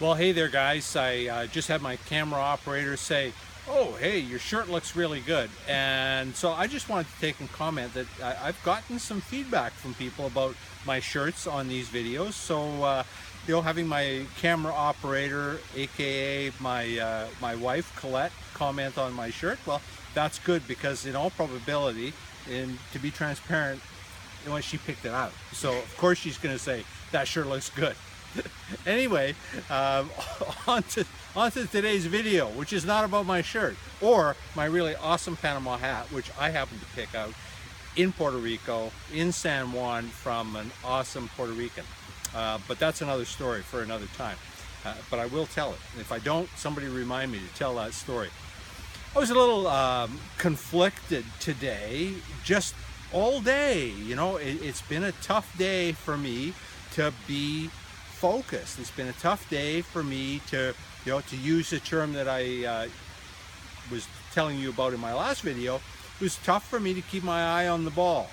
Well, hey there, guys. I just had my camera operator say, "Oh, hey, your shirt looks really good." And so I just wanted to take and comment that I've gotten some feedback from people about my shirts on these videos. So, having my camera operator, aka my wife Colette, comment on my shirt, well, that's good because in all probability, and to be transparent, when she picked it out, so of course she's going to say that shirt looks good. Anyway, um, on to today's video, which is not about my shirt or my really awesome Panama hat, which I happen to pick out in Puerto Rico, in San Juan, from an awesome Puerto Rican. But that's another story for another time. But I will tell it. And if I don't, somebody remind me to tell that story. I was a little conflicted today, just all day. It's been a tough day for me to be focused. It's been a tough day for me to use the term that I was telling you about in my last video. It was tough for me to keep my eye on the ball.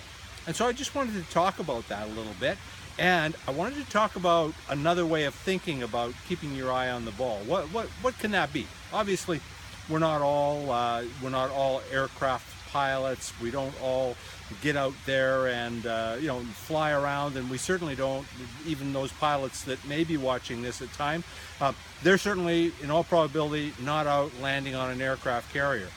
And so I just wanted to talk about that a little bit. And I wanted to talk about another way of thinking about keeping your eye on the ball. What can that be? Obviously, we're not all aircraft pilots. We don't all get out there and fly around, and we certainly don't, even those pilots that may be watching this at time, they're certainly in all probability not out landing on an aircraft carrier.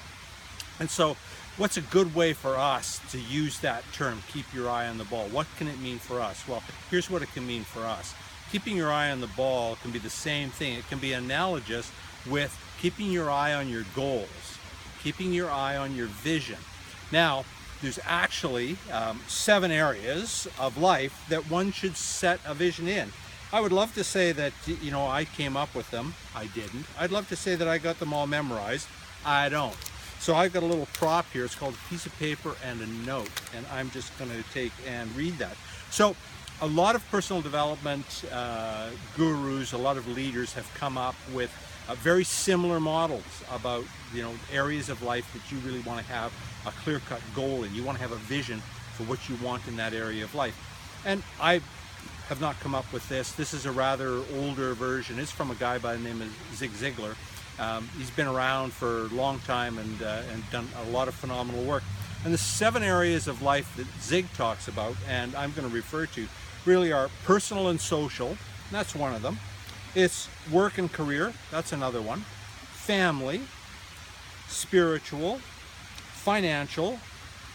And so what's a good way for us to use that term, keep your eye on the ball? What can it mean for us? Well, here's what it can mean for us. Keeping your eye on the ball can be the same thing. It can be analogous with keeping your eye on your goals, keeping your eye on your vision. Now, there's actually 7 areas of life that one should set a vision in. I would love to say that, I came up with them. I didn't. I'd love to say that I got them all memorized. I don't. So I've got a little prop here. It's called a piece of paper and a note, and I'm just going to take and read that. So a lot of personal development gurus, a lot of leaders have come up with very similar models about areas of life that you really want to have a clear-cut goal in. You want to have a vision for what you want in that area of life. And I have not come up with this. This is a rather older version. It's from a guy by the name of Zig Ziglar. He's been around for a long time and done a lot of phenomenal work. And the 7 areas of life that Zig talks about, and I'm going to refer to, really are personal and social. And that's one of them. It's work and career. That's another one. Family, spiritual, financial,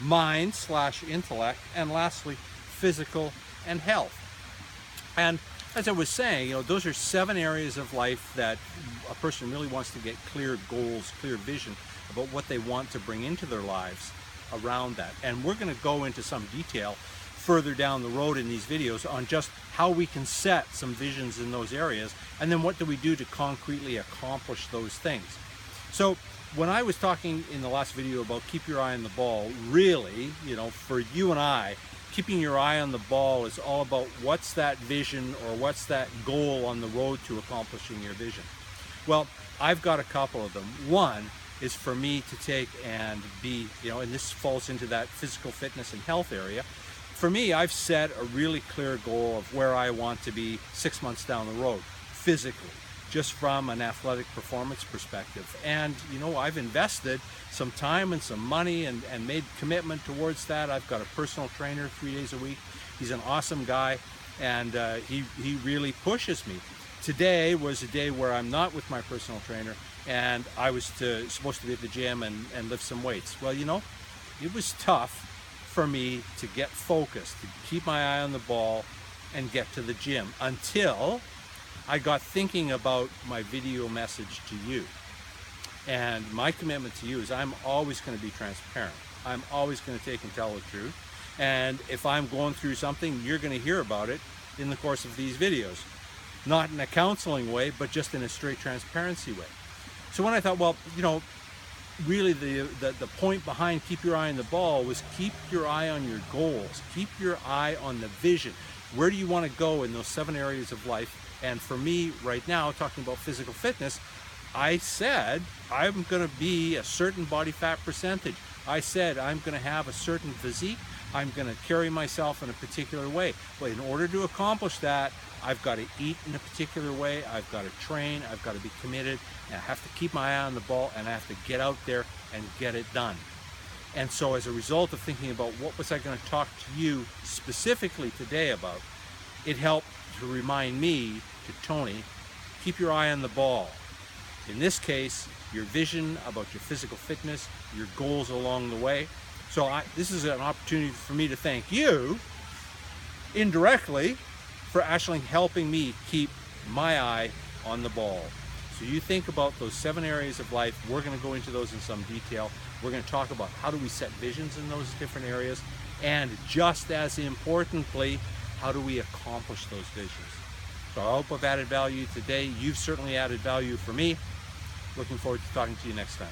mind/intellect, and lastly, physical and health. And as I was saying, those are 7 areas of life that a person really wants to get clear goals, clear vision about what they want to bring into their lives around that. And we're going to go into some detail further down the road in these videos on just how we can set some visions in those areas, and then what do we do to concretely accomplish those things. So when I was talking in the last video about keep your eye on the ball, really, for you and I, keeping your eye on the ball is all about what's that vision or what's that goal on the road to accomplishing your vision. Well, I've got a couple of them. One is for me to take and be, and this falls into that physical fitness and health area. For me, I've set a really clear goal of where I want to be 6 months down the road, physically, just from an athletic performance perspective. And, I've invested some time and some money and made commitment towards that. I've got a personal trainer 3 days a week. He's an awesome guy, and he really pushes me. Today was a day where I'm not with my personal trainer, and I was supposed to be at the gym and lift some weights. Well, it was tough for me to get focused, to keep my eye on the ball and get to the gym until I got thinking about my video message to you. And my commitment to you is I'm always going to be transparent. I'm always going to take and tell the truth. And if I'm going through something, you're going to hear about it in the course of these videos. Not in a counseling way, but just in a straight transparency way. So when I thought, well, really the point behind keep your eye on the ball was keep your eye on your goals, keep your eye on the vision. Where do you want to go in those 7 areas of life? And for me right now, talking about physical fitness, I said I'm going to be a certain body fat percentage. I said I'm going to have a certain physique. I'm going to carry myself in a particular way. But in order to accomplish that, I've got to eat in a particular way, I've got to train, I've got to be committed, and I have to keep my eye on the ball, and I have to get out there and get it done. And so as a result of thinking about what was I going to talk to you specifically today about, it helped to remind me, to Tony, keep your eye on the ball. In this case, your vision about your physical fitness, your goals along the way. So this is an opportunity for me to thank you, indirectly, for actually helping me keep my eye on the ball. So you think about those 7 areas of life. We're going to go into those in some detail. We're going to talk about how do we set visions in those different areas, and just as importantly, how do we accomplish those visions. So I hope I've added value today. You've certainly added value for me. Looking forward to talking to you next time.